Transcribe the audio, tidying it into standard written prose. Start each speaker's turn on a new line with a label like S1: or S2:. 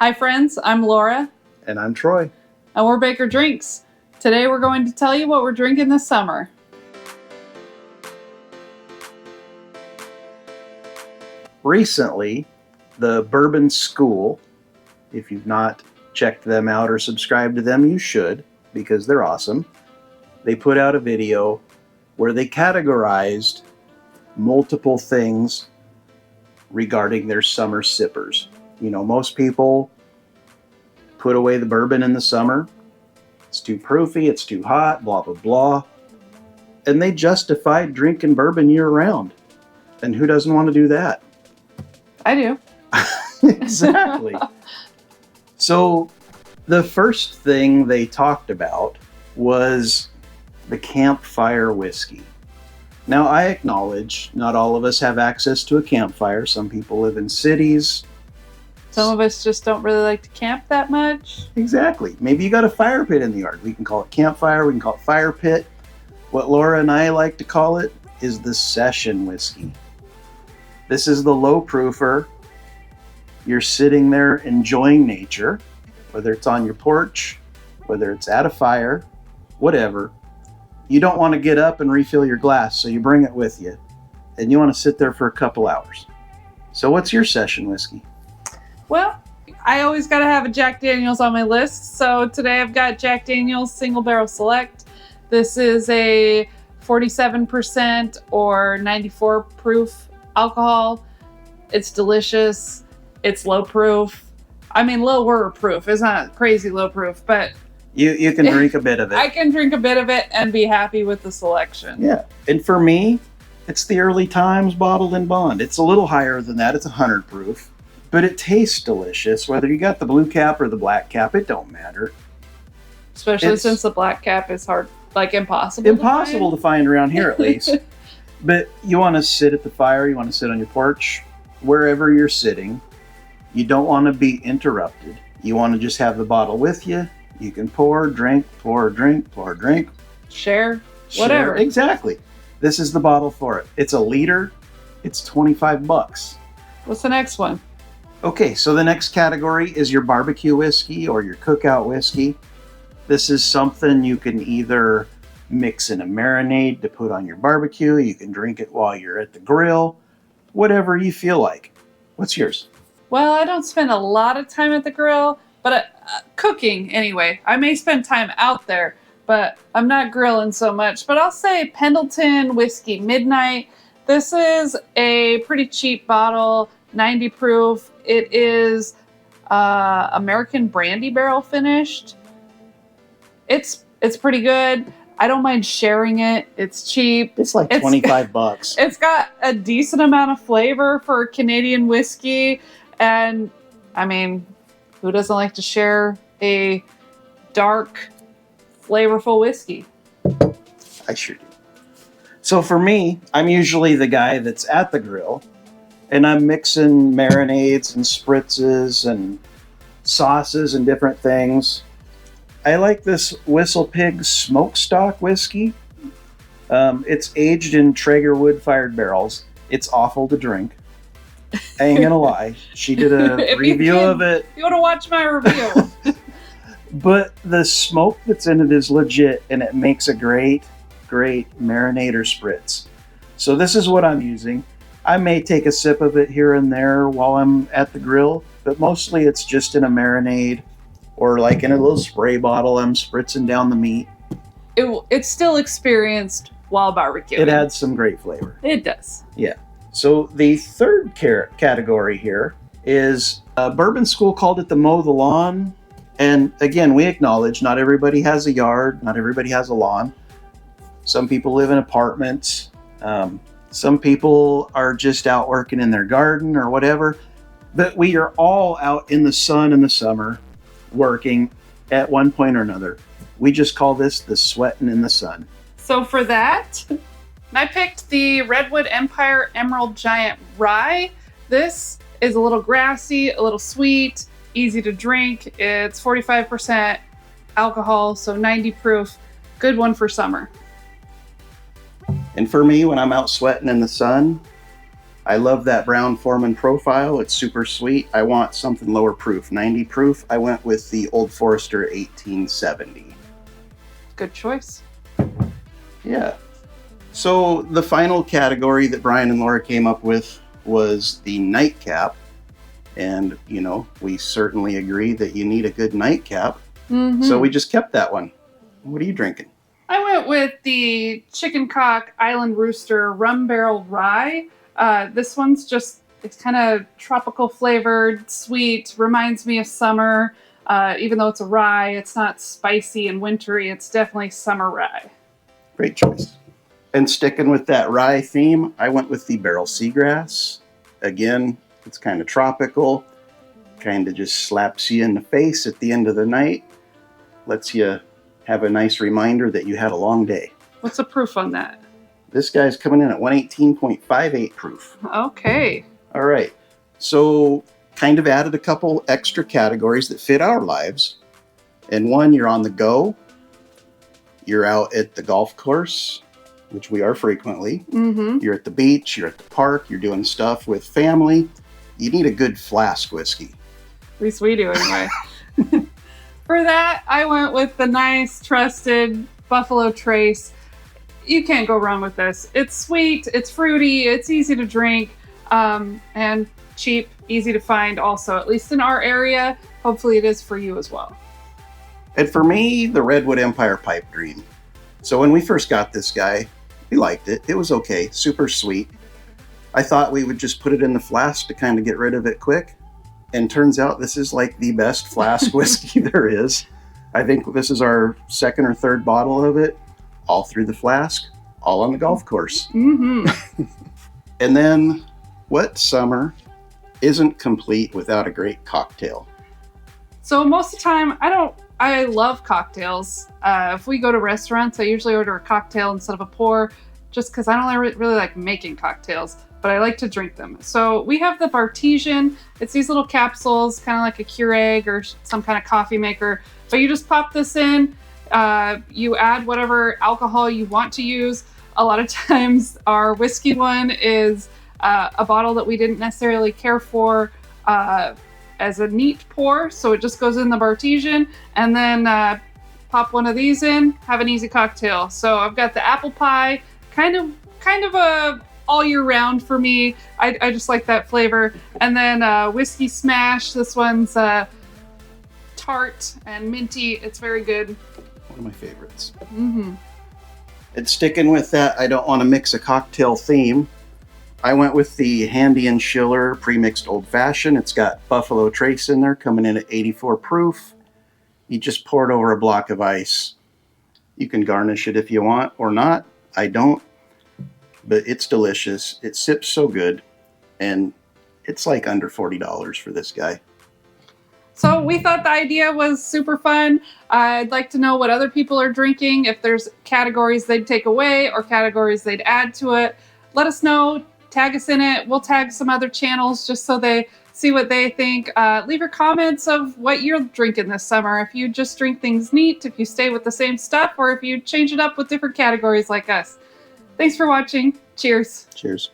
S1: Hi friends, I'm Laura.
S2: And I'm Troy.
S1: And we're Baker Drinks. Today we're going to tell you what we're drinking this summer.
S2: Recently, the Bourbon School, if you've not checked them out or subscribed to them, you should, because they're awesome. They put out a video where they categorized multiple things regarding their summer sippers. You know, most people put away the bourbon in the summer. It's too proofy, it's too hot, blah, blah, blah. And they justified drinking bourbon year round. And who doesn't want to do that?
S1: I do.
S2: Exactly. So the first thing they talked about was the Campfire whiskey. Now, I acknowledge not all of us have access to a campfire. Some people live in cities.
S1: Some of us just don't really like to camp that much.
S2: Exactly. Maybe you got a fire pit in the yard. We can call it campfire. We can call it fire pit. What Laura and I like to call it is the session whiskey. This is the low proofer. You're sitting there enjoying nature, whether it's on your porch, whether it's at a fire, whatever. You don't want to get up and refill your glass, so you bring it with you. And you want to sit there for a couple hours. So what's your session whiskey?
S1: Well, I always got to have a Jack Daniel's on my list. So today I've got Jack Daniel's Single Barrel Select. This is a 47% or 94 proof alcohol. It's delicious. It's low proof. I mean, lower proof. It's not crazy low proof, but
S2: you can drink a bit of it.
S1: I can drink a bit of it and be happy with the selection.
S2: Yeah. And for me, it's the Early Times bottled in bond. It's a little higher than that. It's 100 proof. But it tastes delicious. Whether you got the blue cap or the black cap, it don't matter.
S1: Especially since the black cap is hard, like impossible
S2: to find around here at least. But you want to sit at the fire. You want to sit on your porch, wherever you're sitting. You don't want to be interrupted. You want to just have the bottle with you. You can pour, drink, pour, drink, pour, drink.
S1: Share, whatever.
S2: Exactly. This is the bottle for it. It's a liter. It's $25.
S1: What's the next one?
S2: Okay, so the next category is your barbecue whiskey or your cookout whiskey. This is something you can either mix in a marinade to put on your barbecue. You can drink it while you're at the grill. Whatever you feel like. What's yours?
S1: Well, I don't spend a lot of time at the grill, but cooking anyway. I may spend time out there, but I'm not grilling so much. But I'll say Pendleton Whiskey Midnight. This is a pretty cheap bottle, 90 proof. It is American brandy barrel finished. It's pretty good. I don't mind sharing it. It's cheap.
S2: It's like $25.
S1: It's got a decent amount of flavor for Canadian whiskey. And I mean, who doesn't like to share a dark, flavorful whiskey?
S2: I sure do. So for me, I'm usually the guy that's at the grill. And I'm mixing marinades and spritzes and sauces and different things. I like this Whistle Pig Smokestock whiskey. It's aged in Traeger wood-fired barrels. It's awful to drink. I ain't gonna lie. She did a review of it.
S1: You want to watch my review.
S2: But the smoke that's in it is legit, and it makes a great, great marinade or spritz. So this is what I'm using. I may take a sip of it here and there while I'm at the grill, but mostly it's just in a marinade or like in a little spray bottle. I'm spritzing down the meat.
S1: It's still experienced while barbecuing.
S2: It adds some great flavor.
S1: It does.
S2: Yeah. So the third category here is Bourbon School called it the mow the lawn. And again, we acknowledge not everybody has a yard. Not everybody has a lawn. Some people live in apartments. Some people are just out working in their garden or whatever, but we are all out in the sun in the summer working at one point or another. We just call this the sweating in the sun.
S1: So for that, I picked the Redwood Empire Emerald Giant Rye. This is a little grassy, a little sweet, easy to drink. It's 45% alcohol, so 90 proof. Good one for summer.
S2: And for me, when I'm out sweating in the sun, I love that Brown Foreman profile. It's super sweet. I want something lower proof, 90 proof. I went with the Old Forester 1870.
S1: Good choice.
S2: Yeah. So the final category that Brian and Laura came up with was the nightcap. And, you know, we certainly agree that you need a good nightcap.
S1: Mm-hmm.
S2: So we just kept that one. What are you drinking?
S1: I went with the Chicken Cock Island Rooster Rum Barrel Rye. This one's just, it's kind of tropical flavored, sweet, reminds me of summer. Even though it's a rye, it's not spicy and wintry. It's definitely summer rye.
S2: Great choice. And sticking with that rye theme, I went with the Barrel Seagrass. Again, it's kind of tropical, kind of just slaps you in the face at the end of the night, lets you have a nice reminder that you had a long day.
S1: What's the proof on that?
S2: This guy's coming in at 118.58 proof.
S1: Okay.
S2: All right. So kind of added a couple extra categories that fit our lives. And one, you're on the go. You're out at the golf course, which we are frequently.
S1: Mm-hmm.
S2: You're at the beach, you're at the park, you're doing stuff with family. You need a good flask whiskey.
S1: At least we do anyway. For that, I went with the nice, trusted Buffalo Trace. You can't go wrong with this. It's sweet, it's fruity, it's easy to drink, and cheap, easy to find also, at least in our area. Hopefully it is for you as well.
S2: And for me, the Redwood Empire Pipe Dream. So when we first got this guy, we liked it. It was okay, super sweet. I thought we would just put it in the flask to kind of get rid of it quick. And turns out this is like the best flask whiskey there is. I think this is our second or third bottle of it, all through the flask, all on the golf course.
S1: Mm-hmm.
S2: And then, what summer isn't complete without a great cocktail?
S1: So most of the time, I love cocktails. If we go to restaurants, I usually order a cocktail instead of a pour, just because I don't really like making cocktails, but I like to drink them. So we have the Bartesian. It's these little capsules, kind of like a Keurig or some kind of coffee maker. But you just pop this in. You add whatever alcohol you want to use. A lot of times our whiskey one is a bottle that we didn't necessarily care for as a neat pour. So it just goes in the Bartesian, and then pop one of these in, have an easy cocktail. So I've got the apple pie, kind of a all year round for me. I just like that flavor. And then whiskey smash. This one's tart and minty. It's very good.
S2: One of my favorites.
S1: Mm-hmm.
S2: And sticking with that, I don't want to mix a cocktail theme. I went with the Handy and Schiller Premixed Old Fashioned. It's got Buffalo Trace in there, coming in at 84 proof. You just pour it over a block of ice. You can garnish it if you want or not. I don't, but it's delicious. It sips so good, and it's like under $40 for this guy.
S1: So we thought the idea was super fun. I'd like to know what other people are drinking, if there's categories they'd take away or categories they'd add to it. Let us know. Tag us in it. We'll tag some other channels just so they see what they think. Leave your comments of what you're drinking this summer. If you just drink things neat, if you stay with the same stuff, or if you change it up with different categories like us. Thanks for watching. Cheers.
S2: Cheers.